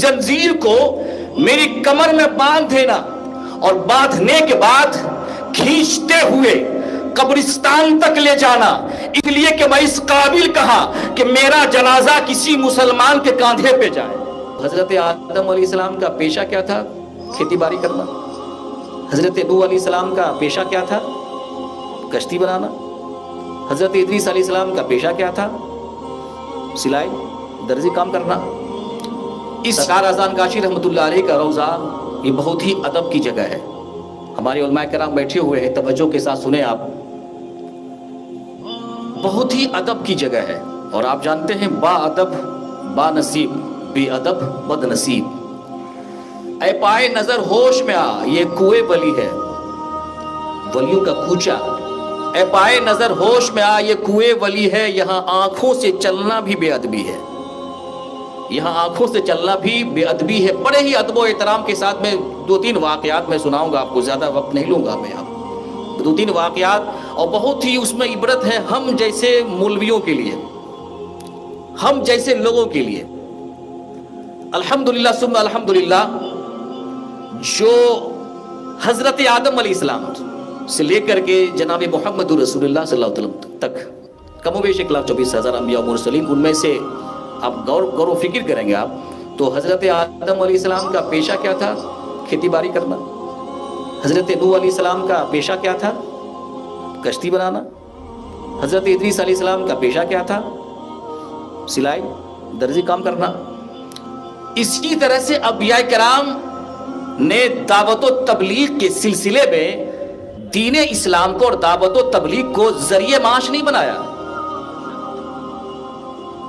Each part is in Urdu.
زنجیر کو میری کمر میں باندھ دینا اور باندھنے کے بعد کھینچتے ہوئے قبرستان تک لے جانا، اس لیے کہ میں اس قابل کہا کہ میرا جنازہ کسی مسلمان کے کاندھے پہ جائے۔ حضرت آدم علیہ السلام کا پیشہ کیا تھا؟ کھیتی باڑی کرنا۔ حضرت نوح علیہ السلام کا پیشہ کیا تھا؟ کشتی بنانا۔ حضرت ادریس علیہ السلام کا پیشہ کیا تھا؟ سلائی درزی کام کرنا۔ اس سرکار اذان کاشی رحمۃ اللہ علیہ کا روضہ یہ بہت ہی ادب کی جگہ ہے۔ ہمارے علماء کرام بیٹھے ہوئے ہیں، توجہ کے ساتھ سنیں آپ، بہت ہی ادب کی جگہ ہے۔ اور آپ جانتے ہیں با ادب با نصیب، بے ادب بد نصیب۔ اے پائے نظر ہوش میں آ، یہ کوئے ولی ہے، ولیوں کا کوچہ۔ اے پائے نظر ہوش میں آ، یہ کوئے ولی ہے، یہاں آنکھوں سے چلنا بھی بے ادبی ہے، یہاں آنکھوں سے چلنا بھی بے ادبی ہے۔ بڑے ہی ادب و احترام کے ساتھ میں 2-3 واقعات میں سناؤں گا آپ کو، زیادہ وقت نہیں لوں گا میں آپ 2-3 واقعات، اور بہت ہی اس میں عبرت ہے ہم جیسے مولویوں کے لیے، ہم جیسے لوگوں کے لیے۔ الحمدللہ ثم الحمدللہ، جو حضرت آدم علیہ السلام سے لے کر کے جناب محمد رسول اللہ صلی اللہ علیہ وسلم تک کم و بیش 1,24,000 انبیاء و مرسلین، ان میں سے آپ غور و فکر کریں گے آپ تو حضرت آدم علیہ السلام کا پیشہ کیا تھا؟ کھیتی باڑی کرنا۔ حضرت نوح علیہ السلام کا پیشہ کیا تھا؟ کشتی بنانا۔ حضرت ادریس علیہ السلام کا پیشہ کیا تھا؟ سلائی درزی کام کرنا۔ اسی طرح سے انبیاء کرام نے دعوت و تبلیغ کے سلسلے میں دین اسلام کو اور دعوت و تبلیغ کو ذریعہ معاش نہیں بنایا۔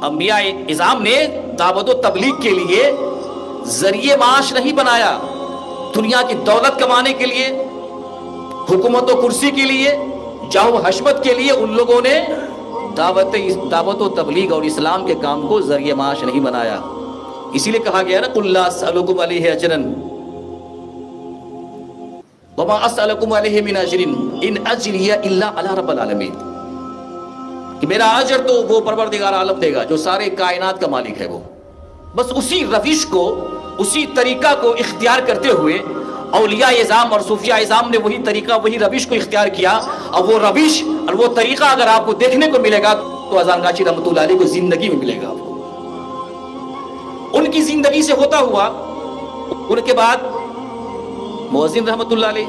انبیاء اعظام نے دعوت و تبلیغ کے لیے ذریعہ معاش نہیں بنایا، دنیا کی دولت کمانے کے لیے، حکومت و کرسی کے لیے، جاہ و حشمت کے لیے ان لوگوں نے دعوت و تبلیغ اور اسلام کے کام کو ذریعہ معاش نہیں بنایا۔ اسی لیے کہا گیا نا قُلْ لَا أَسْأَلُكُمْ عَلَيْهِ أَجْرًا وَمَا أَسْأَلُكُمْ عَلَيْهِ مِنْ أَجْرٍ إِنْ أَجْرِيَ إِلَّا عَلَىٰ رَبِّ الْعَالَمِينَ، کہ میرا اجر تو وہ پروردگار عالم دے گا جو سارے کائنات کا مالک ہے۔ وہ بس اسی روش کو، اسی طریقہ کو اختیار کرتے ہوئے اولیاء اعظام اور صوفیاء اعظام نے وہی طریقہ، وہی روش کو اختیار کیا، اور وہ روش اور وہ طریقہ اگر آپ کو دیکھنے کو ملے گا تو اذان کاشی رحمۃ اللہ علیہ کو زندگی میں ملے گا آپ کو۔ ان کی زندگی سے ہوتا ہوا ان کے بعد مؤذن رحمۃ اللہ علیہ،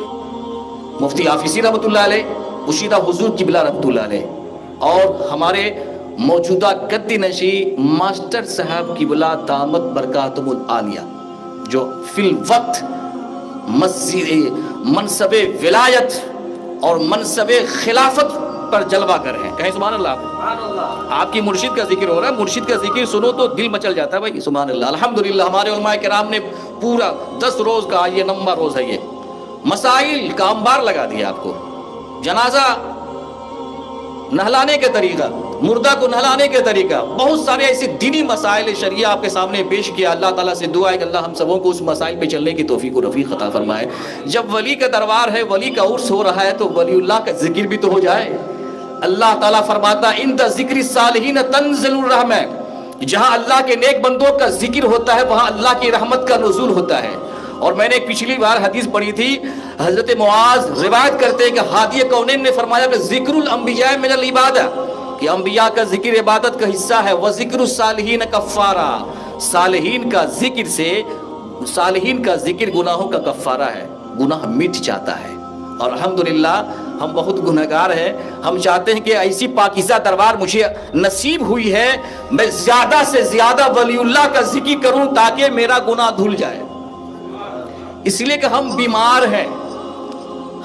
مفتی حافظی رحمۃ اللہ علیہ، مشیدہ حضور قبلہ رحمۃ اللہ علیہ، اور ہمارے موجودہ گدی نشی ماسٹر صاحب قبلہ دامت برکاتہم العالیہ، جو فی الوقت منصب ولایت اور منصب خلافت پر جلوہ کر ہیں۔ کہیں سبحان اللہ۔ آپ کی مرشد کا ذکر ہو رہا ہے، مرشد کا ذکر سنو تو دل مچل جاتا ہے بھائی، سبحان اللہ۔ الحمدللہ ہمارے علماء کرام نے پورا 10 روز کا یہ نمبر روز ہے، یہ مسائل کا انبار لگا دیا آپ کو، جنازہ نہلانے کے طریقہ، مردہ کو نہلانے کے طریقہ، بہت سارے ایسے دینی مسائل شریعہ آپ کے سامنے پیش کیا۔ اللہ تعالیٰ سے دعا ہے کہ اللہ ہم سبوں کو اس مسائل پہ چلنے کی توفیق و رفیق عطا فرمائے۔ جب ولی کا دربار ہے، ولی کا عرس ہو رہا ہے تو ولی اللہ کا ذکر بھی تو ہو جائے۔ اللہ تعالیٰ فرماتا ہے عند ذکر الصالحین تنزل الرحمہ، جہاں اللہ کے نیک بندوں کا ذکر ہوتا ہے وہاں اللہ کی رحمت کا نزول ہوتا ہے۔ اور میں نے پچھلی بار حدیث پڑھی تھی، حضرت معاذ روایت کرتے ہیں کہ ہادی کونین نے فرمایا کہ ذکر الانبیاء من العبادہ، کہ انبیاء کا ذکر عبادت کا حصہ ہے، وذکر الصالحین کفارہ، صالحین کا ذکر سے، صالحین کا ذکر گناہوں کا کفارہ ہے، گناہ مٹ جاتا ہے۔ اور الحمدللہ ہم بہت گنہگار ہیں، ہم چاہتے ہیں کہ ایسی پاکیزہ دربار مجھے نصیب ہوئی ہے، میں زیادہ سے زیادہ ولی اللہ کا ذکر کروں تاکہ میرا گناہ دھل جائے۔ اس لیے کہ ہم بیمار ہیں،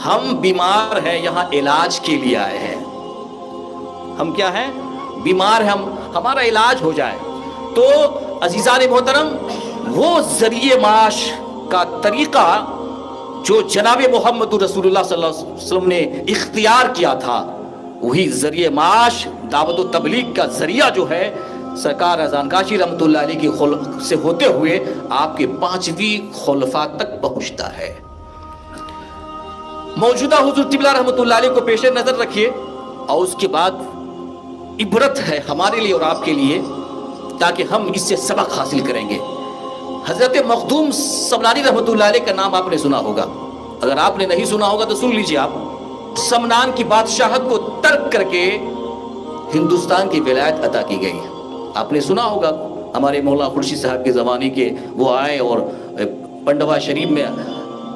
ہم بیمار ہیں، یہاں علاج کے لیے آئے ہیں۔ ہم کیا ہیں؟ بیمار ہیں، ہمارا علاج ہو جائے۔ تو عزیزان محترم، وہ ذریعہ معاش کا طریقہ جو جناب محمد رسول اللہ صلی اللہ علیہ وسلم نے اختیار کیا تھا، وہی ذریعہ معاش دعوت و تبلیغ کا ذریعہ جو ہے سرکار اذان کاشی رحمۃ اللہ علیہ کی سے ہوتے ہوئے آپ کے 5ویں خلفاء تک پہنچتا ہے۔ موجودہ حضور قبلہ رحمۃ اللہ علیہ کو پیش نظر رکھیے، اور اس کے بعد عبرت ہے ہمارے لیے اور آپ کے لیے، تاکہ ہم اس سے سبق حاصل کریں گے۔ حضرت مخدوم سمنانی رحمۃ اللہ علیہ کا نام آپ نے سنا ہوگا، اگر آپ نے نہیں سنا ہوگا تو سن لیجئے آپ. سمنان کی بادشاہت کو ترک کر کے ہندوستان کی ولایت عطا کی گئی. آپ نے سنا ہوگا ہمارے مولانا خورشید صاحب کے زمانے کے وہ آئے اور پنڈوا شریف میں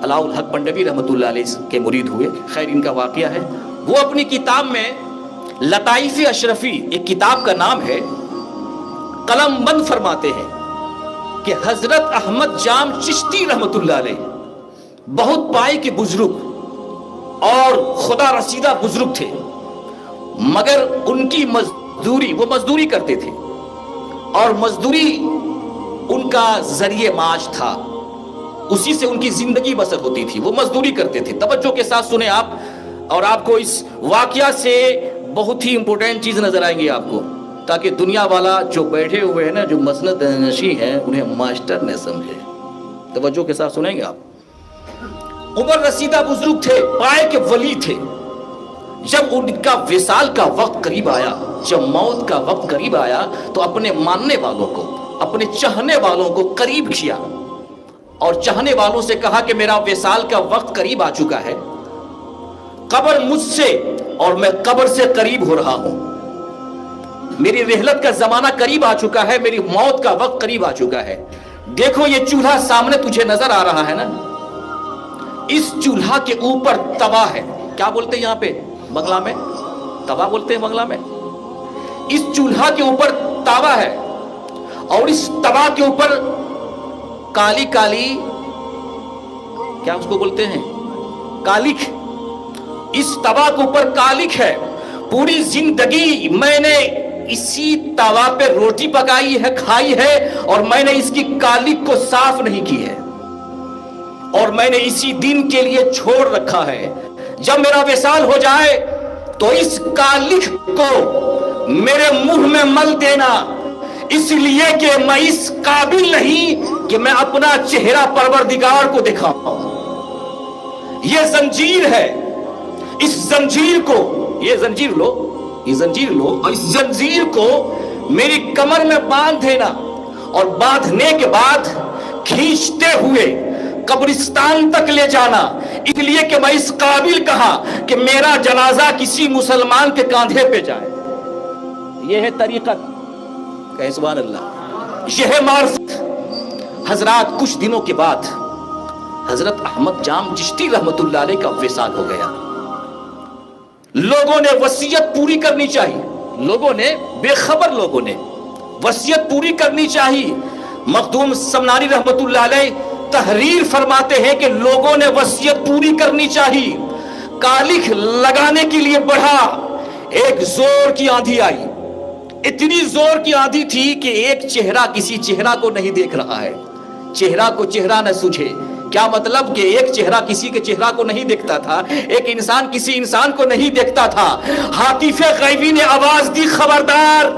علاء الحق پنڈوی رحمۃ اللہ علیہ کے مرید ہوئے. خیر ان کا واقعہ ہے. وہ اپنی کتاب میں لطائف اشرفی، ایک کتاب کا نام ہے، قلم بند فرماتے ہیں کہ حضرت احمد جام چشتی رحمۃ اللہ علیہ بہت پائے کے بزرگ اور خدا رسیدہ بزرگ تھے، مگر ان کی مزدوری، وہ مزدوری کرتے تھے اور مزدوری ان کا ذریعہ معاش تھا، اسی سے ان کی زندگی بسر ہوتی تھی. وہ مزدوری کرتے تھے. توجہ کے ساتھ سنیں آپ، اور آپ کو اس واقعہ سے بہت ہی امپورٹنٹ چیز نظر آئیں گی آپ کو، تاکہ دنیا والا جو بیٹھے ہوئے ہیں نا، جو مسند نشی ہیں، انہیں ماسٹر نہ سمجھے. توجہ کے ساتھ سنیں گے آپ. عمر رسیدہ بزرگ تھے، پائے کے ولی تھے. جب ان کا وصال کا وقت قریب آیا، جب موت کا وقت قریب آیا، تو اپنے ماننے والوں کو، اپنے چاہنے والوں کو قریب کیا اور چاہنے والوں سے کہا کہ میرا وصال کا وقت قریب آ چکا ہے، قبر مجھ سے اور میں قبر سے قریب ہو رہا ہوں، میری رحلت کا زمانہ قریب آ چکا ہے، میری موت کا وقت قریب آ چکا ہے. دیکھو یہ چولہا سامنے تجھے نظر آ رہا ہے نا، اس چولہا کے اوپر توا ہے. کیا بولتے ہیں یہاں پہ بنگلہ میں؟ توا بولتے ہیں بنگلہ میں. اس چولہا کے اوپر توا ہے اور اس توا کے اوپر کالی کالی، کیا اس کو بولتے ہیں، کالک. اس توا کے اوپر کالک ہے. پوری زندگی میں نے اسی توا پہ روٹی پکائی ہے، کھائی ہے، اور میں نے اس کی کالک کو صاف نہیں کی ہے، اور میں نے اسی دن کے لیے چھوڑ رکھا ہے. جب میرا وصال ہو جائے تو اس کالک کو میرے منہ میں مل دینا، اس لیے کہ میں اس قابل نہیں کہ میں اپنا چہرہ پروردگار کو دکھاؤں. یہ زنجیر ہے. اس زنجیر کو، یہ زنجیر لو، یہ زنجیر لو، اور اس زنجیر کو میری کمر میں باندھ دینا، اور باندھنے کے بعد کھینچتے ہوئے قبرستان تک لے جانا، اس لیے کہ میں اس قابل کہا کہ میرا جنازہ کسی مسلمان کے کاندھے پہ جائے. یہ ہے طریقت. کہ سبحان اللہ، یہ ہے معرفت. حضرات کچھ دنوں کے بعد حضرت احمد جام چشتی رحمت اللہ علیہ کا وصال ہو گیا. لوگوں نے وصیت پوری کرنی چاہیے، لوگوں نے، بے خبر لوگوں نے وصیت پوری کرنی چاہیے. مخدوم سمنانی رحمت اللہ علیہ تحریر فرماتے ہیں کہ لوگوں نے وصیت پوری کرنی چاہیے. کالک لگانے کے لیے بڑھا، ایک زور کی آندھی آئی. اتنی زور کی آندھی تھی کہ ایک چہرہ کسی چہرہ کو نہیں دیکھ رہا ہے، چہرہ کو چہرہ نہ سوجھے. کیا مطلب کہ ایک چہرہ کسی کے چہرہ کو نہیں دیکھتا تھا، ایک انسان کسی انسان کو نہیں دیکھتا تھا. ہاتف غیبی نے آواز دی، خبردار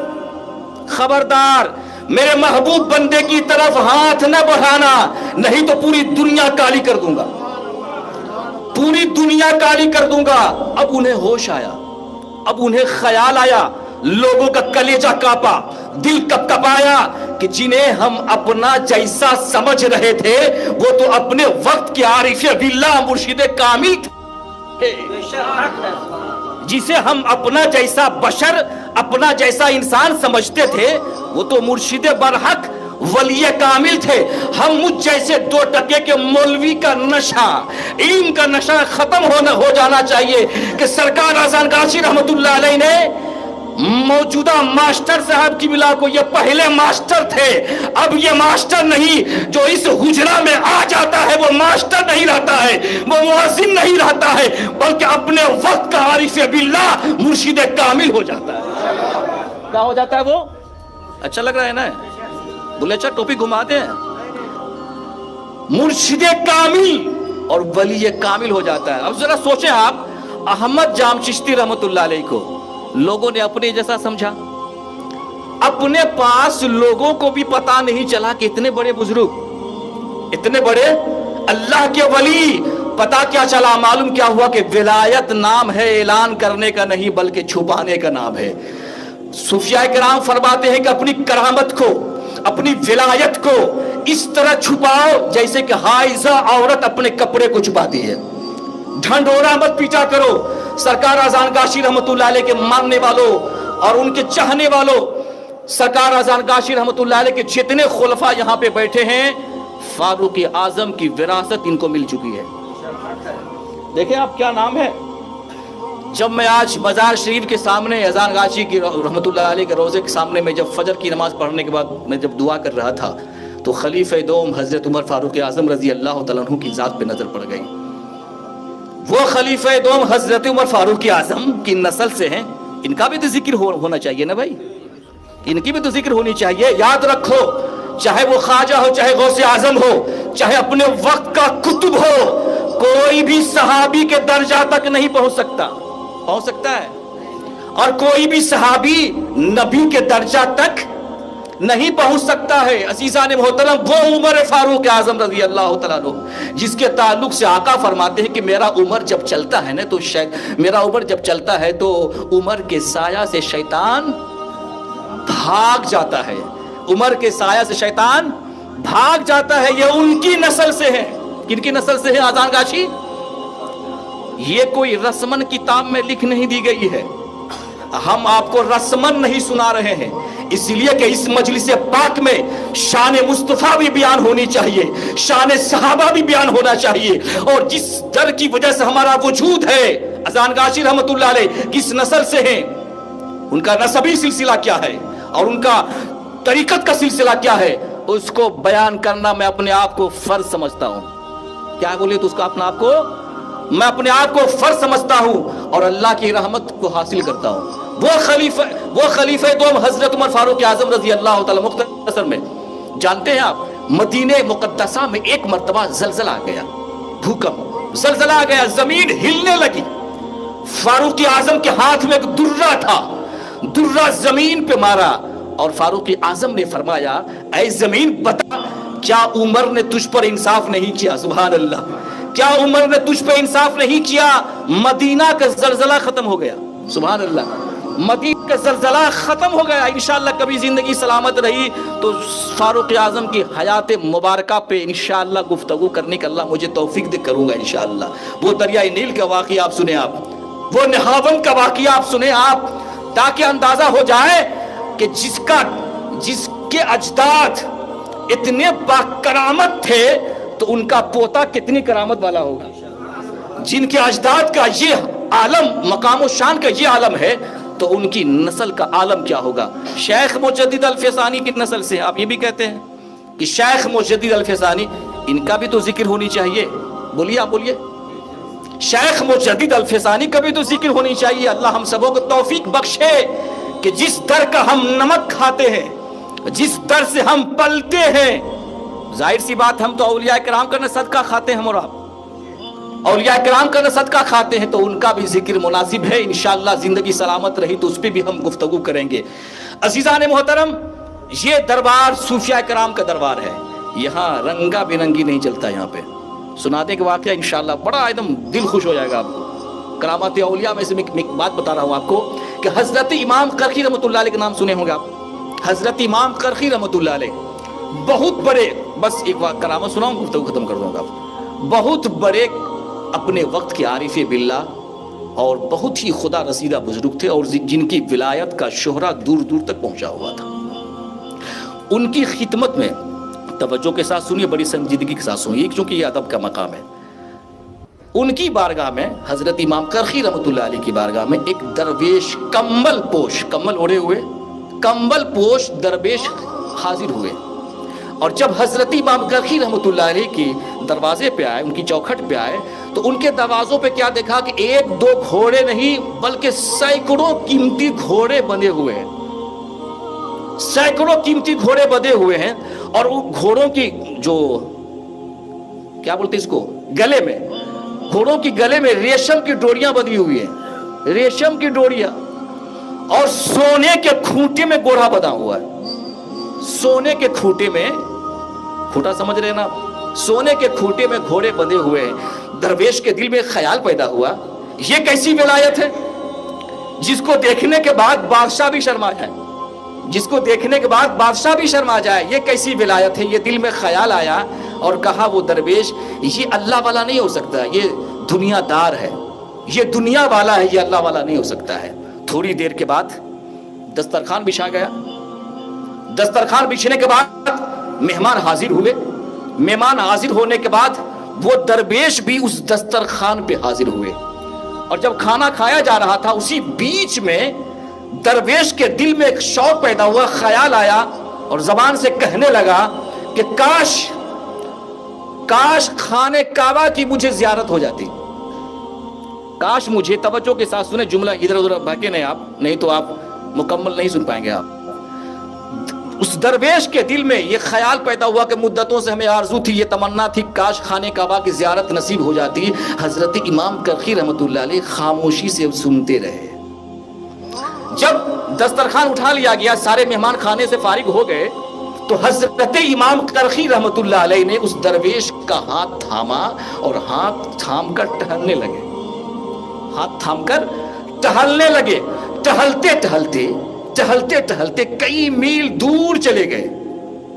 خبردار، میرے محبوب بندے کی طرف ہاتھ نہ بڑھانا، نہیں تو پوری دنیا کالی کر دوں گا، پوری دنیا کالی کر دوں گا. اب انہیں ہوش آیا، اب انہیں خیال آیا. لوگوں کا کلیجہ کانپا، دل کپ کپایا کہ جنہیں ہم اپنا جیسا سمجھ رہے تھے وہ تو اپنے وقت کے عارف باللہ مرشد کامل تھے. جسے ہم اپنا جیسا بشر، اپنا جیسا انسان سمجھتے تھے وہ تو مرشد برحق ولی کامل تھے. ہم مجھ جیسے 2 ٹکے کے مولوی کا نشہ، علم کا نشہ ختم ہو جانا چاہیے کہ سرکار آذان غاشی رحمت اللہ علیہ نے موجودہ ماسٹر صاحب کی بلا کو، یہ پہلے ماسٹر تھے، اب یہ ماسٹر نہیں، جو اس حجرہ میں آ جاتا ہے وہ ماسٹر نہیں رہتا ہے، وہ مؤذن نہیں رہتا ہے، بلکہ اپنے وقت کا عارف باللہ مرشد کامل ہو جاتا ہے. کیا ہو جاتا ہے وہ؟ اچھا لگ رہا ہے نا؟ بولے اچھا ٹوپی گھماتے ہیں. مرشد کامل اور ولی کامل ہو جاتا ہے. اب ذرا سوچیں آپ، احمد جام چشتی رحمت اللہ علیہ کو لوگوں نے اپنے جیسا سمجھا. اپنے پاس لوگوں کو بھی پتا نہیں چلا کہ اتنے بڑے بزرگ، اتنے بڑے اللہ کے ولی، پتا کیا چلا، معلوم کیا ہوا کہ ولایت نام ہے اعلان کرنے کا نہیں بلکہ چھپانے کا نام ہے. صوفیاء کرام فرماتے ہیں کہ اپنی کرامت کو، اپنی ولایت کو اس طرح چھپاؤ جیسے کہ حائضہ عورت اپنے کپڑے کو چھپاتی ہے. ڈھنڈورا مت پیٹا کرو. سرکار اذان گاشی رحمت اللہ علیہ کے ماننے والوں اور ان کے چاہنے والوں، سرکار اذان گاشی رحمت اللہ علیہ کے جتنے خلفاء یہاں پہ بیٹھے ہیں، فاروق اعظم کی وراثت ان کو مل چکی ہے. دیکھیں آپ کیا نام ہے. جب میں آج مزار شریف کے سامنے اذان گاشی کی رحمت اللہ علیہ کے روزے کے سامنے میں جب فجر کی نماز پڑھنے کے بعد میں جب دعا کر رہا تھا تو خلیفہ دوم حضرت عمر فاروق اعظم رضی اللہ تعالیٰ عنہ کی ذات پہ نظر پڑ گئی. وہ خلیفہ دوم حضرت عمر فاروق اعظم کی نسل سے ہیں، ان کا بھی تو ذکر ہونا چاہیے نا بھائی، ان کی بھی تو ذکر ہونی چاہیے. یاد رکھو، چاہے وہ خواجہ ہو، چاہے غوث اعظم ہو، چاہے اپنے وقت کا قطب ہو، کوئی بھی صحابی کے درجہ تک نہیں پہنچ سکتا ہے، اور کوئی بھی صحابی نبی کے درجہ تک نہیں پہنچ سکتا ہے. عزیزان محترم، وہ عمر فاروق اعظم رضی اللہ تعالیٰ عنہ جس کے تعلق سے آقا فرماتے ہیں کہ میرا عمر جب چلتا ہے نا تو عمر کے سایہ سے شیطان بھاگ جاتا ہے. عمر کے سایہ سے شیطان بھاگ جاتا ہے. یہ ان کی نسل سے ہے. کن کی نسل سے ہے اذان گاشی؟ یہ کوئی رسمن کتاب میں لکھ نہیں دی گئی ہے، ہم آپ کو رسمن نہیں سنا رہے ہیں، اس لیے کہ اس مجلس پاک میں شان مصطفیٰ بھی بیان ہونی چاہیے، شان صحابہ بھی بیان ہونا چاہیے. اور جس در کی وجہ سے ہمارا وجود ہے، اذان گاشی رحمت اللہ علیہ کس نسل سے ہیں، ان کا نسبی سلسلہ کیا ہے اور ان کا طریقت کا سلسلہ کیا ہے، اس کو بیان کرنا میں اپنے آپ کو فرض سمجھتا ہوں. کیا بولے تو اس کا میں اپنے آپ کو فرض سمجھتا ہوں اور اللہ کی رحمت کو حاصل کرتا ہوں. وہ خلیفہ دوم حضرت عمر فاروق اعظم رضی اللہ تعالی. مختصر میں جانتے ہیں آپ، مدینہ مقدسہ میں ایک مرتبہ زلزلہ آ گیا، بھوکمپ، زلزلہ آ گیا، زمین ہلنے لگی. فاروق اعظم کے ہاتھ میں ایک درہ تھا، درہ زمین پہ مارا اور فاروق اعظم نے فرمایا، اے زمین بتا، کیا عمر نے تجھ پر انصاف نہیں کیا؟ سبحان اللہ، کیا عمر نے تجھ پہ انصاف نہیں کیا؟ مدینہ کا زلزلہ ختم ہو گیا. سبحان اللہ، مدینہ کا زلزلہ ختم ہو گیا. انشاءاللہ کبھی زندگی سلامت رہی تو فاروق اعظم کی حیات مبارکہ پہ انشاءاللہ گفتگو کرنے کا اللہ مجھے توفیق دے کروں گا انشاءاللہ. وہ دریائے نیل کا واقعہ آپ سنیں، آپ وہ نہاون کا واقعہ آپ سنیں، آپ تاکہ اندازہ ہو جائے کہ جس کے اجداد اتنے با کرامت تھے تو ان کا پوتا کتنی کرامت والا ہوگا. جن کے اجداد کا یہ عالم، مقام و شان کا یہ عالم ہے تو ان کی نسل کا عالم کیا ہوگا. شیخ مجدد الفسانی کی نسل سے آپ یہ بھی کہتے ہیں کہ شیخ مجدد الفسانی، ان کا بھی تو ذکر ہونی چاہیے. بولیے، آپ بولیے. شیخ مجدد الفسانی کا بھی تو ذکر ہونی چاہیے. اللہ ہم سبوں کو توفیق بخشے کہ جس در کا ہم نمک کھاتے ہیں، جس در سے ہم پلتے ہیں، ظاہر سی بات ہم تو اولیاء کرام کا صدقہ کھاتے ہیں، اور آپ اولیاء کرام کا صدقہ کھاتے ہیں تو ان کا بھی ذکر مناسب ہے. انشاءاللہ زندگی سلامت رہی تو اس پہ بھی ہم گفتگو کریں گے. عزیزان محترم، یہ دربار صوفیاء کرام کا دربار ہے. یہاں رنگا برنگی نہیں چلتا. یہاں پہ سناتے کے واقعہ انشاءاللہ بڑا ایک دم دل خوش ہو جائے گا آپ کو. کرامات اولیاء میں سے میں ایک بات بتا رہا ہوں آپ کو کہ حضرت امام قرخی رحمۃ اللہ علیہ کے نام سنے ہوں گے آپ. حضرت امام قرخی رحمۃ اللہ علیہ بہت بڑے، بس ایک کرامت سناؤں گفتگو ختم کر دوں گا. بہت بڑے اپنے وقت کے عارف باللہ اور بہت ہی خدا رسیدہ بزرگ تھے اور جن کی ولایت کا شہرہ دور دور تک پہنچا ہوا تھا. ان کی خدمت میں توجہ کے ساتھ سنیے، بڑی سنجیدگی کے ساتھ سنیے کیونکہ یہ ادب کا مقام ہے. ان کی بارگاہ میں، حضرت امام قرخی رحمۃ اللہ علیہ کی بارگاہ میں ایک درویش کمبل پوش، کمبل اوڑھے ہوئے کمبل پوش درویش حاضر ہوئے. اور جب حضرت امام قرخی رحمۃ اللہ علیہ کی دروازے پہ آئے، ان کی چوکھٹ پہ آئے تو ان کے دروازوں پہ کیا دیکھا کہ ایک دو گھوڑے نہیں بلکہ سینکڑوں قیمتی گھوڑے بندھے ہوئے ہیں. سینکڑوں قیمتی گھوڑے بندھے ہوئے ہیں اور ان گھوڑوں کی جو کیا بولتے اس کو، گلے میں، گھوڑوں کی گلے میں ریشم کی ڈوریاں بندھی ہوئی ہیں، ریشم کی ڈوریاں، اور سونے کے کھوٹے میں گھوڑا بندھا ہوا ہے. سونے کے کھوٹے میں، کھوٹا سمجھ رہے نا، سونے کے کھوٹے میں گھوڑے بندھے ہوئے ہیں. درویش کے دل میں خیال پیدا ہوا، یہ کیسی ولایت ہے جس کو دیکھنے کے بعد بادشاہ بھی شرما جائے. جس کو دیکھنے کے بعد بادشاہ بھی شرما جائے، یہ کیسی ولایت ہے؟ یہ دل میں خیال آیا اور کہا وہ درویش یہ اللہ والا نہیں ہو سکتا، یہ دنیا دار ہے، یہ دنیا والا ہے، یہ اللہ والا نہیں ہو سکتا ہے۔ تھوڑی دیر کے بعد دسترخوان بچھا گیا، دسترخوان بچھنے کے بعد مہمان حاضر ہوئے، مہمان حاضر ہونے کے بعد وہ درویش بھی اس دسترخوان پہ حاضر ہوئے، اور جب کھانا کھایا جا رہا تھا اسی بیچ میں درویش کے دل میں ایک شوق پیدا ہوا، خیال آیا اور زبان سے کہنے لگا کہ کاش خانے کعبہ کی مجھے زیارت ہو جاتی، کاش مجھے، توجہ کے ساتھ سنیں جملہ، ادھر ادھر بھاگے نہیں آپ، نہیں تو آپ مکمل نہیں سن پائیں گے آپ۔ اس درویش کے دل میں یہ خیال پیدا ہوا کہ مدتوں سے ہمیں آرزو تھی، یہ تمنا تھی، کاش خانے کعبہ کی زیارت نصیب ہو جاتی۔ حضرت امام کرخی رحمۃ اللہ علیہ خاموشی سے سنتے رہے۔ جب دسترخوان اٹھا لیا گیا، سارے مہمان کھانے سے فارغ ہو گئے، تو حضرت امام کرخی رحمۃ اللہ علیہ نے اس درویش کا ہاتھ تھاما اور ہاتھ تھام کر ٹہلنے لگے، ہاتھ تھام کر ٹہلنے لگے۔ ٹہلتے ٹہلتے کئی میل دور چلے گئے،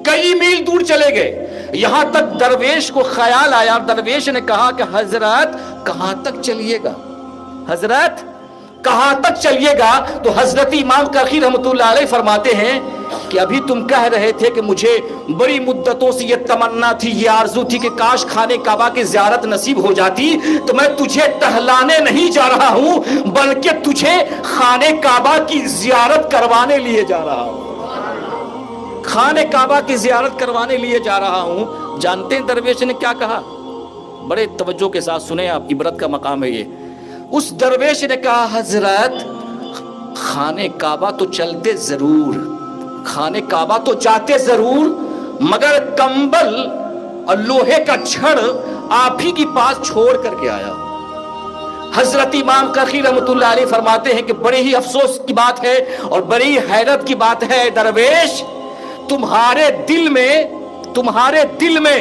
کئی میل دور چلے گئے، یہاں تک درویش کو خیال آیا، اور درویش نے کہا کہ حضرت کہاں تک چلیے گا، حضرت کہاں تک چلیے گا؟ تو حضرت امام کرخی رحمۃ اللہ علیہ فرماتے ہیں کہ ابھی تم کہہ رہے تھے کہ مجھے بڑی مدتوں سے یہ تمنا تھی، یہ آرزو تھی کہ کاش خانے کعبہ کی زیارت نصیب ہو جاتی، تو میں تجھے ٹہلانے نہیں جا رہا ہوں بلکہ تجھے خانے کعبہ کی زیارت کروانے لیے جا رہا ہوں، خانے کعبہ کی زیارت کروانے لیے جا رہا ہوں۔ جانتے ہیں درویش نے کیا کہا؟ بڑے توجہ کے ساتھ سنیں آپ، عبرت کا مقام ہے یہ۔ اس درویش نے کہا حضرت خانے کعبہ تو چلتے ضرور، خانے کعبہ تو جاتے ضرور، مگر کمبل اور لوہے کا چھڑ آپ ہی کے پاس چھوڑ کر کے آیا ہوں۔ حضرت امام کرخی رحمۃ اللہ علیہ فرماتے ہیں کہ بڑی ہی افسوس کی بات ہے اور بڑی حیرت کی بات ہے درویش، تمہارے دل میں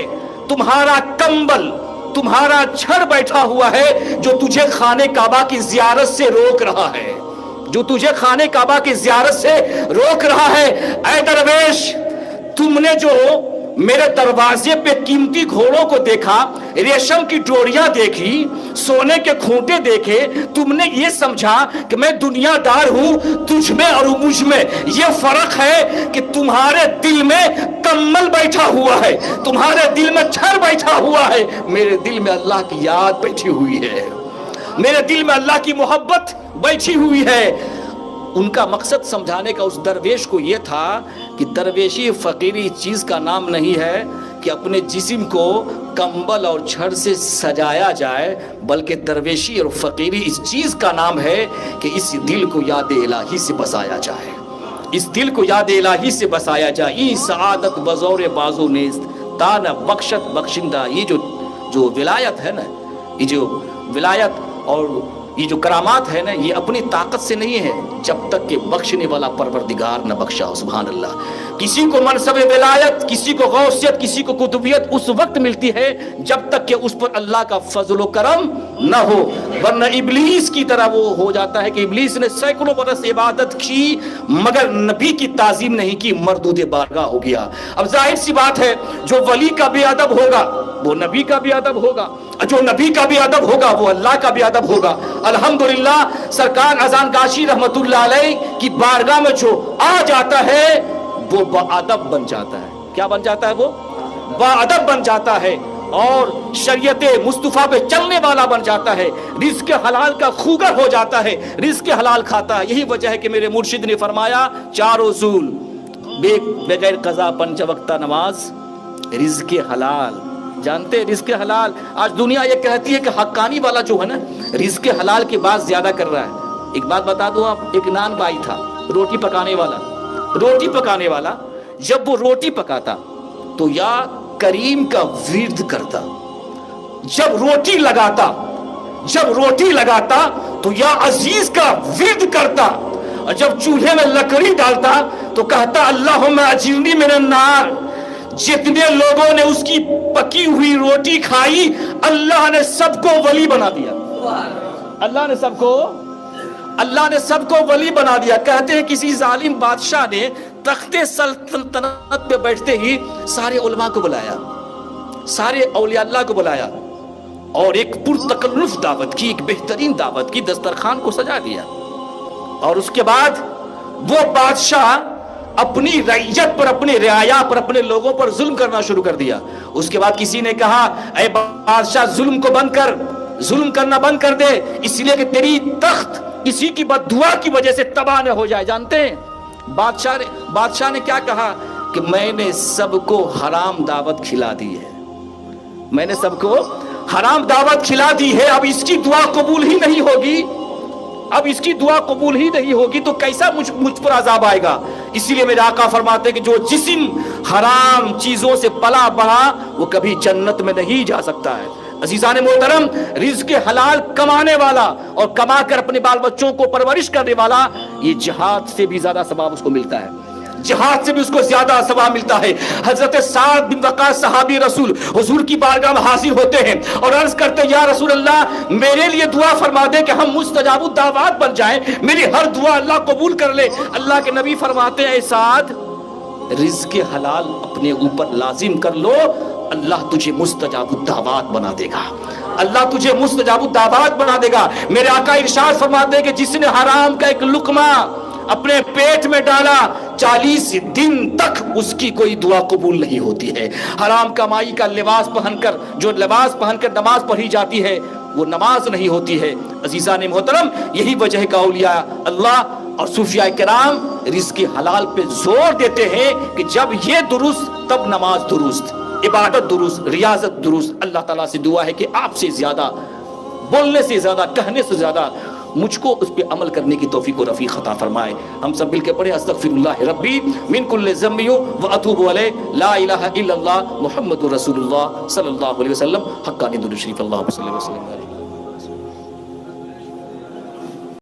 تمہارا کمبل، تمہارا چھڑ بیٹھا ہوا ہے جو تجھے خانے کعبہ کی زیارت سے روک رہا ہے، جو تجھے خانے کعبہ کی زیارت سے روک رہا ہے۔ اے درویش، تم نے جو میرے دروازے پہ قیمتی گھوڑوں کو دیکھا، ریشم کی ڈوریاں دیکھی، سونے کے کھوٹے دیکھے، تم نے یہ سمجھا کہ میں دنیا دار ہوں، تجھ میں اور مجھ میں یہ فرق ہے کہ تمہارے دل میں کمل بیٹھا ہوا ہے، تمہارے دل میں چھڑ بیٹھا ہوا ہے، میرے دل میں اللہ کی یاد بیٹھی ہوئی ہے، میرے دل میں اللہ کی محبت بیٹھی ہوئی ہے۔ ان کا مقصد سمجھانے کا اس درویش کو یہ تھا کہ درویشی فقیری اس چیز کا نام نہیں ہے کہ اپنے جسم کو کمبل اور چھڑ سے سجایا جائے، بلکہ درویشی اور فقیری اس چیز کا نام ہے کہ اس دل کو یاد الہی سے بسایا جائے، اس دل کو یاد الہی سے بسایا جائے۔ ای سعادت بزور بازو نیست تان بخشت بخشندہ، یہ جو ولایت ہے نا، یہ جو ولایت اور یہ جو کرامات ہے نا، یہ اپنی طاقت سے نہیں ہے جب تک کہ بخشنے والا پروردگار نہ بخشا ہو۔ سبحان اللہ۔ کسی کو منصب ولایت، کسی کو غوثیت، کسی کو قطبیت اس وقت ملتی ہے جب تک کہ اس پر اللہ کا فضل و کرم نہ ہو، ورنہ ابلیس کی طرح وہ ہو جاتا ہے کہ ابلیس نے سینکڑوں برس عبادت کی مگر نبی کی تعظیم نہیں کی، مردود بارگاہ ہو گیا۔ اب ظاہر سی بات ہے جو ولی کا بھی ادب ہوگا وہ نبی کا بھی ادب ہوگا، جو نبی کا بھی ادب ہوگا وہ اللہ کا بھی ادب ہوگا۔ الحمدللہ سرکار اذان گاشی رحمت اللہ علیہ کی بارگاہ میں جو آ جاتا ہے وہ باادب بن جاتا ہے۔ کیا بن جاتا ہے؟ وہ باادب بن جاتا ہے اور شریعت مصطفیٰ پہ چلنے والا بن جاتا ہے، رزق حلال کا خوگر ہو جاتا ہے، رزق حلال کھاتا ہے۔ یہی وجہ ہے کہ میرے مرشد نے فرمایا چار اصول، بغیر قضا پنج وقتہ نماز، رزق حلال۔ جانتے رزق حلال؟ آج دنیا یہ کہتی ہے کہ حقانی والا جو ہے نا رزق حلال کی بات زیادہ کر رہا ہے۔ ایک بات بتا دوں آپ، ایک نان بھائی تھا، روٹی پکانے والا، جب وہ روٹی پکاتا تو یا کریم کا ورد کرتا، جب روٹی لگاتا تو یا عزیز کا ورد کرتا، اور جب چولہے میں لکڑی ڈالتا تو کہتا اللہم اجرنی من النار۔ جتنے لوگوں نے اس کی پکی ہوئی روٹی کھائی اللہ نے سب کو ولی بنا دیا، اللہ نے سب کو ولی بنا دیا۔ کہتے ہیں کسی ظالم بادشاہ نے تخت سلطنت پہ بیٹھتے ہی سارے علماء کو بلایا، سارے اولیاء اللہ کو بلایا اور ایک پرتکلف دعوت کی، ایک بہترین دعوت کی، دسترخوان کو سجا دیا. اور اس کے بعد وہ بادشاہ اپنی رعیت پر، اپنے رعایا پر، اپنے لوگوں پر ظلم کرنا شروع کر دیا. اس کے بعد کسی نے کہا اے بادشاہ ظلم کو بند کر، ظلم کرنا بند کر دے، اس لیے کہ تیری تخت کسی کی بد دعا کی وجہ سے تباہ نہ ہو جائے. جانتے ہیں بادشاہ نے کیا کہا کہ میں نے سب کو حرام دعوت کھلا دی ہے، میں نے سب کو حرام دعوت کھلا دی ہے، اب اس کی دعا قبول ہی نہیں ہوگی، اب اس کی دعا قبول ہی نہیں ہوگی تو کیسا مجھ پر عذاب آئے گا. اسی لیے میرے آقا فرماتے ہیں کہ جو جسم حرام چیزوں سے پلا بڑھا وہ کبھی جنت میں نہیں جا سکتا ہے. عزیزان محترم، رزق حلال کمانے والا اور کما کر اپنے بال بچوں کو پرورش کرنے والا، یہ جہاد سے بھی زیادہ ثواب اس کو ملتا ہے، جہاد سے بھی اس کو زیادہ ثواب ملتا ہے. حضرت سعد بن وقاص صحابی رسول حضور کی بارگاہ میں حاضر ہوتے ہیں اور عرض کرتے ہیں یا رسول اللہ میرے لیے دعا فرما دے کہ ہم مستجاب الدعوات بن جائیں، میری ہر دعا اللہ قبول کر لے. اللہ کے نبی فرماتے ہیں اے سعد رزق حلال اپنے اوپر لازم کر لو، اللہ تجھے مستجاب الدعوات بنا دے گا، اللہ تجھے مستجاب الدعوات بنا دے گا. میرے آقا ارشاد فرماتے ہیں کہ جس نے حرام کا ایک لقمہ اپنے پیٹ میں ڈالا 40 دن تک اس کی کوئی دعا قبول نہیں ہوتی ہے. حرام کمائی کا لباس پہن کر، جو لباس پہن کر نماز پڑھی جاتی ہے وہ نماز نہیں ہوتی ہے. عزیزان محترم، یہی وجہ ہے کہ اولیاء اللہ اور صوفیاء کرام رزق حلال پہ زور دیتے ہیں کہ جب یہ درست تب نماز درست، عبادت درست، ریاضت درست. اللہ تعالیٰ سے دعا ہے کہ آپ سے زیادہ بولنے سے زیادہ، کہنے سے زیادہ مجھ کو اس پہ عمل کرنے کی توفیق و رفیق عطا فرمائے. ہم سب مل کے پڑھیں استغفر اللہ ربی من کل ذنب و اتوب الیہ، لا الہ الا اللہ محمد رسول اللہ صلی اللہ علیہ وسلم. حقانی درود شریف اللہم صلی اللہ علیہ وسلم.